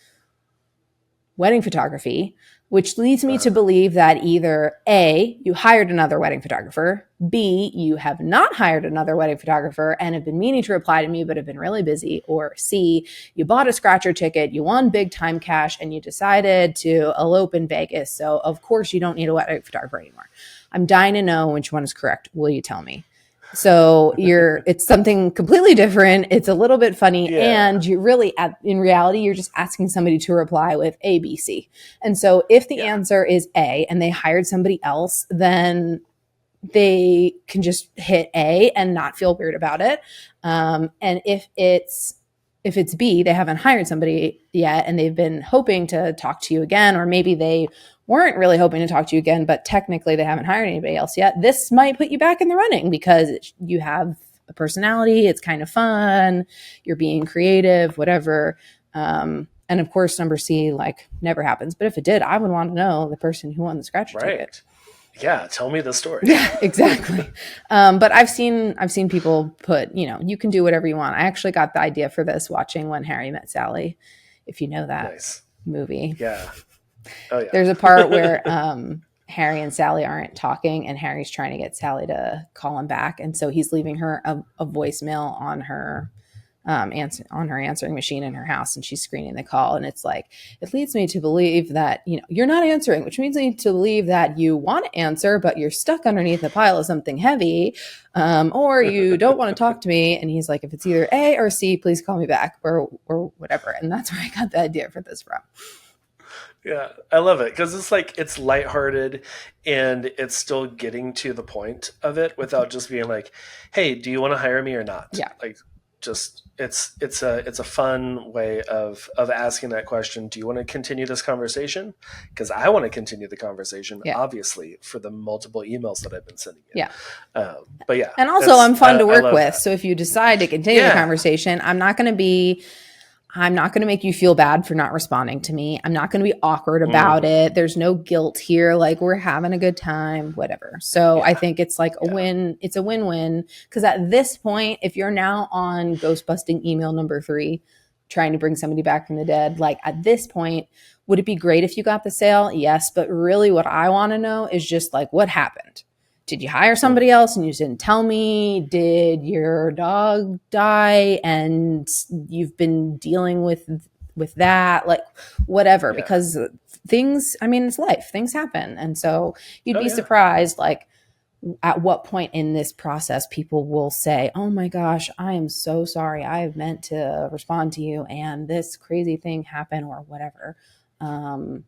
wedding photography, which leads me to believe that either A, you hired another wedding photographer, B, you have not hired another wedding photographer and have been meaning to reply to me but have been really busy, or C, you bought a scratcher ticket, you won big time cash, and you decided to elope in Vegas. So of course you don't need a wedding photographer anymore. I'm dying to know which one is correct. Will you tell me? So it's something completely different. It's a little bit funny. Yeah. And you really, in reality, you're just asking somebody to reply with A, B, C. And so if the answer is A and they hired somebody else, then they can just hit A and not feel weird about it. And if it's B, they haven't hired somebody yet and they've been hoping to talk to you again, or maybe they weren't really hoping to talk to you again, but technically they haven't hired anybody else yet. This might put you back in the running because you have a personality. It's kind of fun. You're being creative, whatever. And of course, number C, like never happens. But if it did, I would want to know the person who won the scratcher ticket. Yeah, tell me the story. Yeah, exactly. But I've seen people put, you can do whatever you want. I actually got the idea for this watching When Harry Met Sally, if you know that movie. Yeah. Oh yeah. There's a part where Harry and Sally aren't talking, and Harry's trying to get Sally to call him back, and so he's leaving her a voicemail on her answering machine in her house, and she's screening the call, and it's like, it leads me to believe that you're not answering, which means me to believe that you want to answer but you're stuck underneath a pile of something heavy, or you don't want to talk to me. And he's like, if it's either A or C, please call me back, or whatever. And that's where I got the idea for this from. Yeah, I love it because it's like, it's lighthearted and it's still getting to the point of it without just being like, hey, do you want to hire me or not? Yeah. Like, just it's a fun way of asking that question. Do you want to continue this conversation? Because I want to continue the conversation, obviously, for the multiple emails that I've been sending you. Yeah. But yeah. And also I'm fun to work with. That. So if you decide to continue the conversation, I'm not going to make you feel bad for not responding to me. I'm not going to be awkward about it. There's no guilt here. Like, we're having a good time, whatever. So I think it's like a win. It's a win-win. Because at this point, if you're now on ghost busting email number 3, trying to bring somebody back from the dead, like at this point, would it be great if you got the sale? Yes. But really what I want to know is just like, what happened? did you hire somebody else and you didn't tell me? Did your dog die and you've been dealing with that? Like whatever, because things, I mean, it's life, things happen. And so you'd be surprised, like at what point in this process people will say, oh my gosh, I am so sorry. I meant to respond to you and this crazy thing happened or whatever.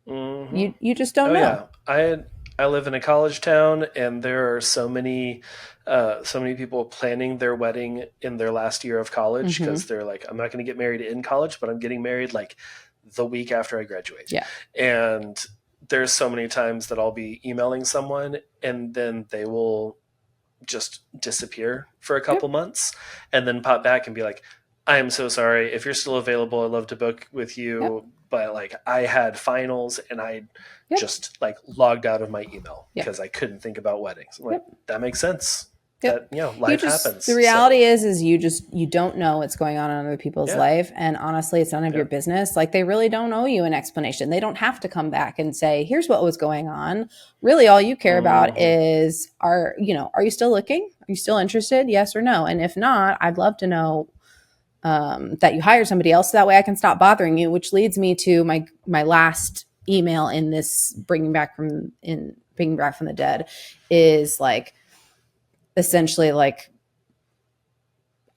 You just don't know. I live in a college town, and there are so many people planning their wedding in their last year of college because they're like, I'm not going to get married in college, but I'm getting married like the week after I graduate. Yeah. And there's so many times that I'll be emailing someone and then they will just disappear for a couple months and then pop back and be like, I am so sorry. If you're still available, I'd love to book with you. But like I had finals and I just like logged out of my email because I couldn't think about weddings. I'm like, that makes sense. That, life happens. The reality is you don't know what's going on in other people's life. And honestly, it's none of your business. Like they really don't owe you an explanation. They don't have to come back and say, here's what was going on. Really, all you care about is, are you still looking? Are you still interested? Yes or no? And if not, I'd love to know that you hired somebody else. So that way I can stop bothering you, which leads me to my last email in this bringing back from the dead is like, essentially like,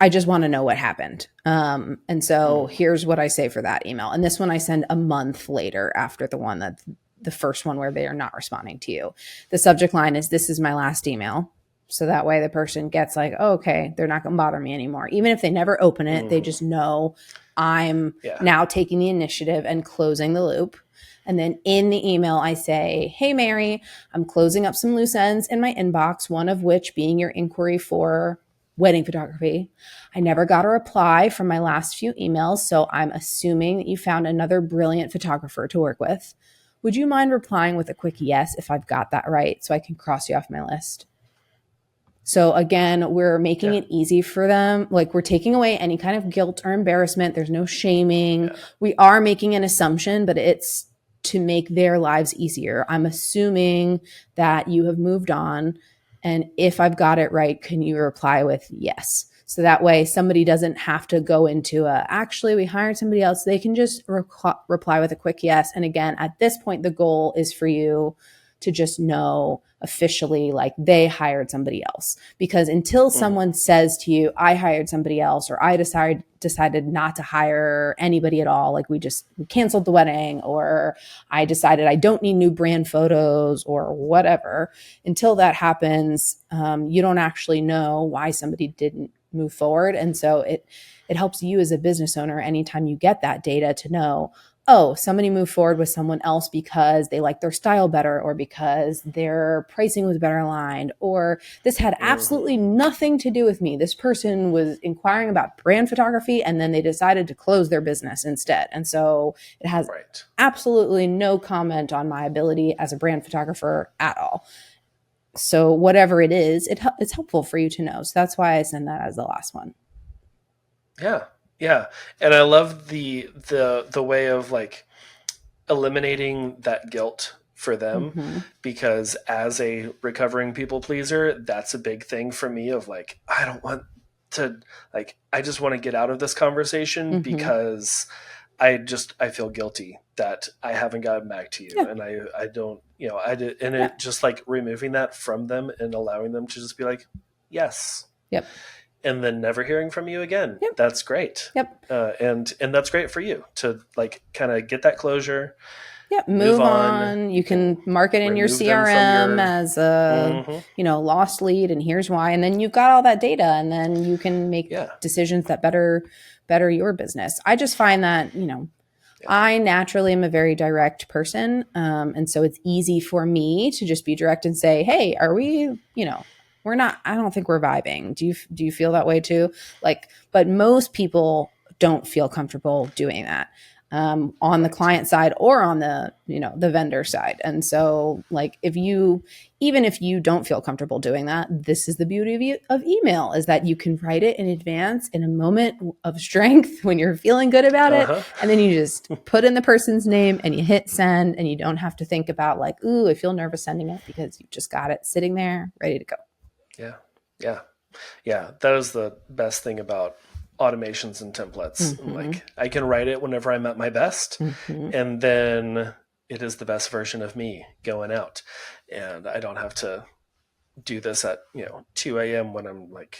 I just want to know what happened. And so here's what I say for that email. And this one I send a month later after the first one where they are not responding to you. The subject line is, this is my last email. So that way the person gets like, oh, okay, they're not going to bother me anymore. Even if they never open it, they just know I'm now taking the initiative and closing the loop. And then in the email, I say, hey, Mary, I'm closing up some loose ends in my inbox, one of which being your inquiry for wedding photography. I never got a reply from my last few emails, so I'm assuming that you found another brilliant photographer to work with. Would you mind replying with a quick yes if I've got that right so I can cross you off my list? So again, we're making it easy for them. Like we're taking away any kind of guilt or embarrassment. There's no shaming. We are making an assumption, but it's to make their lives easier. I'm assuming that you have moved on. And if I've got it right, can you reply with yes? So that way somebody doesn't have to go into actually we hired somebody else. They can just reply with a quick yes. And again, at this point, the goal is for you to just know officially like they hired somebody else. Because until someone says to you, I hired somebody else, or I decided not to hire anybody at all, like we canceled the wedding, or I decided I don't need new brand photos or whatever, until that happens, you don't actually know why somebody didn't move forward. And so it helps you as a business owner anytime you get that data to know, oh, somebody moved forward with someone else because they like their style better, or because their pricing was better aligned, or this had absolutely nothing to do with me. This person was inquiring about brand photography and then they decided to close their business instead. And so it has absolutely no comment on my ability as a brand photographer at all. So whatever it is, it's helpful for you to know. So that's why I send that as the last one. Yeah. Yeah. And I love the way of like eliminating that guilt for them, because as a recovering people pleaser, that's a big thing for me of like, I don't want to, like, I just want to get out of this conversation because I feel guilty that I haven't gotten back to you. And I don't, it just like removing that from them and allowing them to just be like, yes. Yep. And then never hearing from you again. Yep. That's great. Yep. And that's great for you to like kind of get that closure. Yep. Move on. You can mark it in your CRM as a, lost lead, and here's why. And then you've got all that data, and then you can make decisions that better your business. I just find that, I naturally am a very direct person. And so it's easy for me to just be direct and say, hey, are we, we're not, I don't think we're vibing. Do you feel that way too? Like, but most people don't feel comfortable doing that. on the client side or on the, the vendor side. And so like even if you don't feel comfortable doing that, this is the beauty of email, is that you can write it in advance in a moment of strength when you're feeling good about it. And then you just put in the person's name and you hit send, and you don't have to think about like, ooh, I feel nervous sending it, because you just got it sitting there ready to go. Yeah. Yeah. Yeah. That is the best thing about automations and templates. Like I can write it whenever I'm at my best, and then it is the best version of me going out, and I don't have to do this at 2 a.m. when I'm like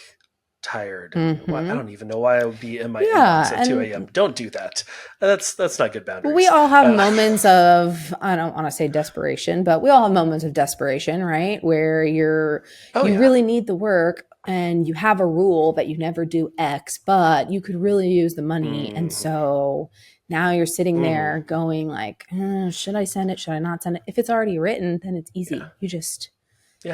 tired. I don't even know why I would be in my inbox at 2 a.m. Don't do that. That's not good boundaries. We all have moments of, I don't want to say desperation, but we all have moments of desperation, right? Where you really need the work, and you have a rule that you never do X, but you could really use the money. And so now you're sitting there going like, should I send it? Should I not send it? If it's already written, then it's easy. Yeah. You just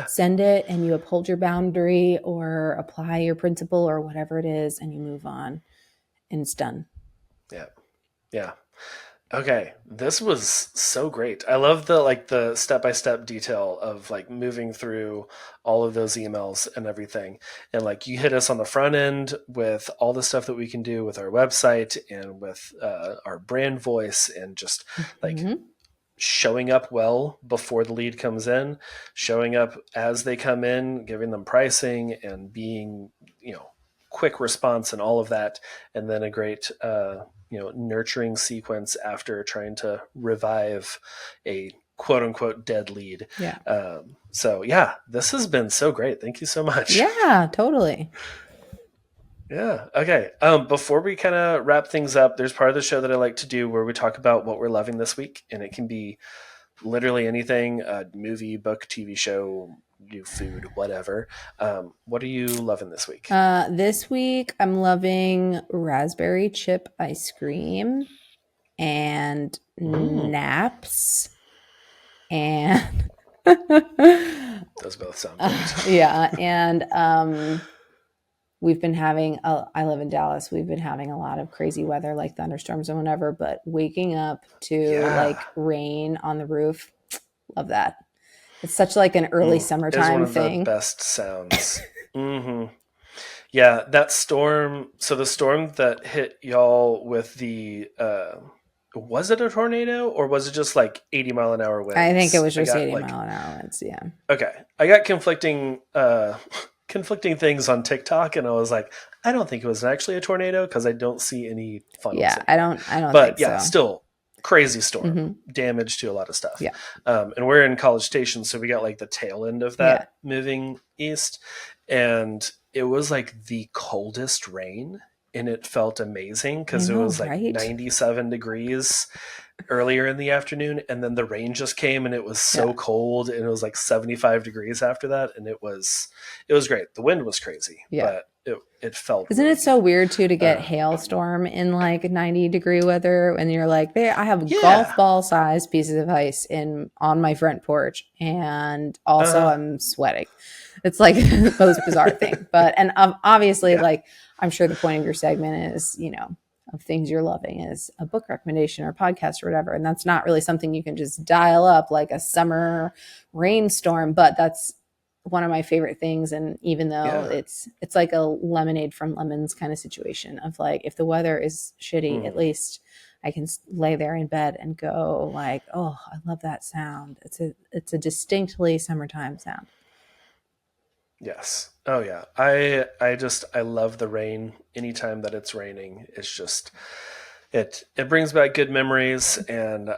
send it, and you uphold your boundary or apply your principle or whatever it is, and you move on, and it's done. Yeah. Yeah. Okay. This was so great. I love the step-by-step detail of like moving through all of those emails and everything. And like you hit us on the front end with all the stuff that we can do with our website and with our brand voice, and just like showing up well before the lead comes in, showing up as they come in, giving them pricing, and being, quick response and all of that. And then a great, nurturing sequence after trying to revive a quote unquote dead lead. Yeah. So yeah, this has been so great. Thank you so much. Yeah, totally. Yeah. Okay. Before we kind of wrap things up, there's part of the show that I like to do where we talk about what we're loving this week, and it can be literally anything: a movie, book, TV show, new food, whatever. What are you loving this week? This week I'm loving raspberry chip ice cream and naps, and those both sound good. yeah, and we've been having I live in Dallas. We've been having a lot of crazy weather, like thunderstorms and whatever, but waking up to like rain on the roof, love that. It's such like an early summertime it's one of thing. The best sounds. Yeah, that storm. So the storm that hit y'all with the was it a tornado, or was it just like 80-mile-an-hour winds? I think it was just 80-mile-an-hour winds. Yeah. Okay, I got conflicting things on TikTok, and I was like, I don't think it was actually a tornado because I don't see any funnels. Yeah, I don't. But think yeah, so. Still crazy storm, damage to a lot of stuff. Yeah. And we're in College Station, so we got like the tail end of that moving east, and it was like the coldest rain, and it felt amazing because it was like 97 degrees earlier in the afternoon, and then the rain just came, and it was so cold, and it was like 75 degrees after that, and it was great. The wind was crazy, but it felt. Isn't it so weird too to get hailstorm in like 90-degree weather, and you're like, I have golf ball sized pieces of ice on my front porch, and also I'm sweating. It's like the most bizarre thing, and obviously, like I'm sure the point of your segment is, of things you're loving is a book recommendation or podcast or whatever, and that's not really something you can just dial up like a summer rainstorm, but that's one of my favorite things. And even though it's like a lemonade from lemons kind of situation of like, if the weather is shitty, at least I can lay there in bed and go like, oh, I love that sound. It's a distinctly summertime sound. Yes. Oh yeah. I love the rain. Anytime that it's raining, it's just it brings back good memories, and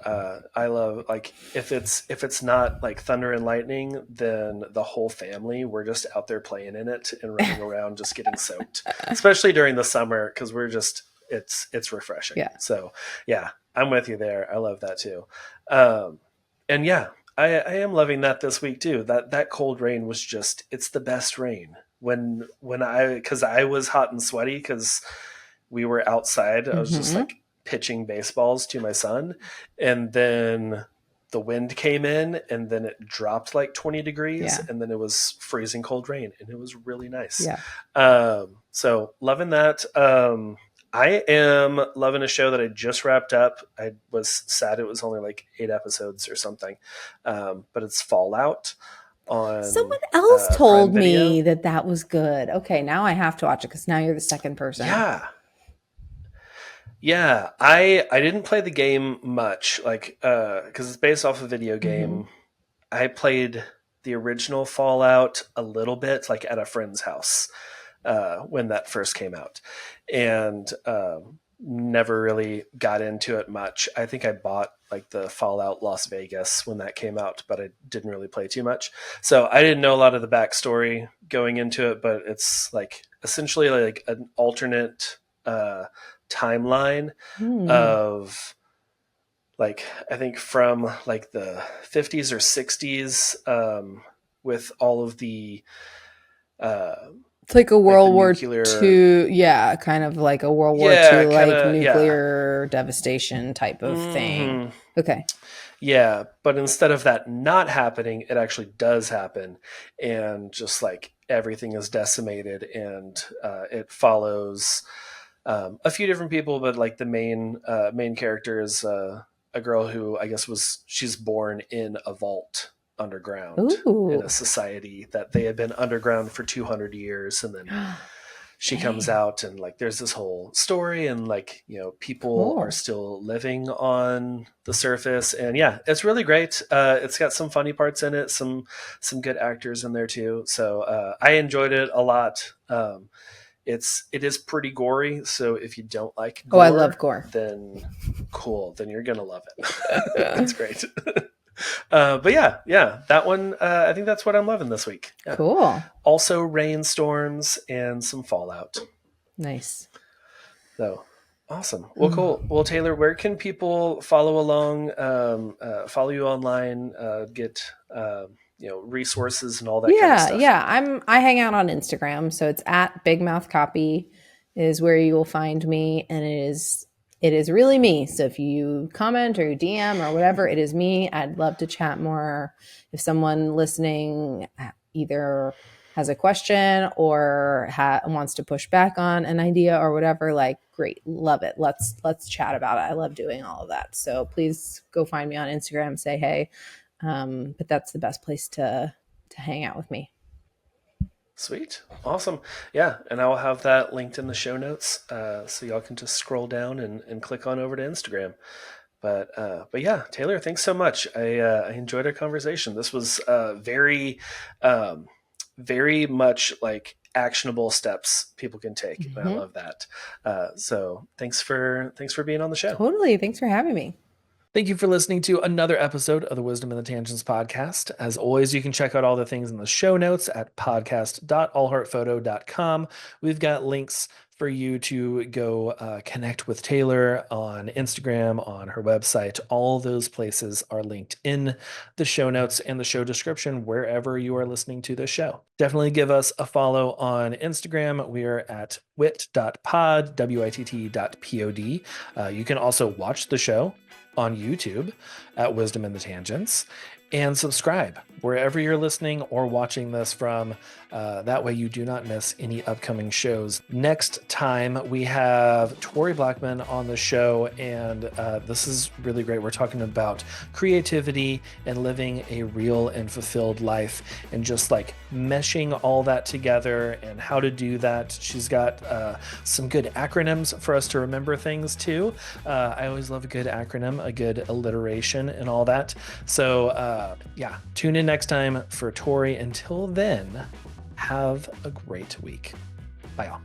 I love, like, if it's not like thunder and lightning, then the whole family, we're just out there playing in it and running around just getting soaked, especially during the summer, because we're just it's refreshing. Yeah. So yeah, I'm with you there. I love that too. And yeah, I am loving that this week too. That cold rain was just, it's the best rain. Because I was hot and sweaty because we were outside. I was just like pitching baseballs to my son, and then the wind came in, and then it dropped like 20 degrees, and then it was freezing cold rain, and it was really nice. Yeah. So loving that. I am loving a show that I just wrapped up. I was sad it was only like 8 episodes or something, but it's Fallout on Someone else told Prime Video. me that was good. Okay, now I have to watch it because now you're the second person. Yeah, I didn't play the game much, like because it's based off a video game. I played the original Fallout a little bit, like at a friend's house when that first came out, and never really got into it much. I think I bought like the Fallout Las Vegas when that came out, but I didn't really play too much. So I didn't know a lot of the backstory going into it, but it's like essentially like an alternate timeline of like, I think from like the 50s or 60s with all of the it's like a World War nuclear... II, yeah, kind of like a World War II, like nuclear devastation type of thing. Okay. Yeah, but instead of that not happening, it actually does happen, and just like everything is decimated, and it follows a few different people, but like the main character is a girl who I guess she's born in a vault underground. Ooh. In a society that they had been underground for 200 years, and then she comes out, and like there's this whole story, and like, you know, people are still living on the surface, and yeah, it's really great. It's got some funny parts in it, some good actors in there too, so I enjoyed it a lot. It is pretty gory, so if you don't like gore, I love gore, then cool, then you're gonna love it. It's great. But yeah, that one, I think that's what I'm loving this week. Yeah. Cool. Also rainstorms and some Fallout. Nice. So awesome. Well, cool. Well, Taylor, where can people follow along, follow you online, get resources and all that kind of stuff? Yeah. I hang out on Instagram, so it's at Bigmouth Copy is where you will find me, and it is really me. So if you comment or you DM or whatever, it is me. I'd love to chat more. If someone listening either has a question or wants to push back on an idea or whatever, like, great, love it. Let's chat about it. I love doing all of that. So please go find me on Instagram, say hey. But that's the best place to hang out with me. Sweet. Awesome. Yeah. And I will have that linked in the show notes. So y'all can just scroll down and click on over to Instagram. But yeah, Taylor, thanks so much. I enjoyed our conversation. This was very much like actionable steps people can take. And I love that. So thanks for being on the show. Totally. Thanks for having me. Thank you for listening to another episode of the Wisdom in the Tangents podcast. As always, you can check out all the things in the show notes at podcast.allheartphoto.com. We've got links for you to go connect with Taylor on Instagram, on her website. All those places are linked in the show notes and the show description wherever you are listening to this show. Definitely give us a follow on Instagram. We are at wit.pod, WITT.pod. You can also watch the show on YouTube at Wisdom in the Tangents, and subscribe wherever you're listening or watching this from. That way you do not miss any upcoming shows. Next time we have Tori Blackman on the show, and this is really great. We're talking about creativity and living a real and fulfilled life, and just like meshing all that together and how to do that. She's got some good acronyms for us to remember things too. I always love a good acronym, a good alliteration and all that. So yeah, tune in next time for Tori. Until then, have a great week. Bye, all.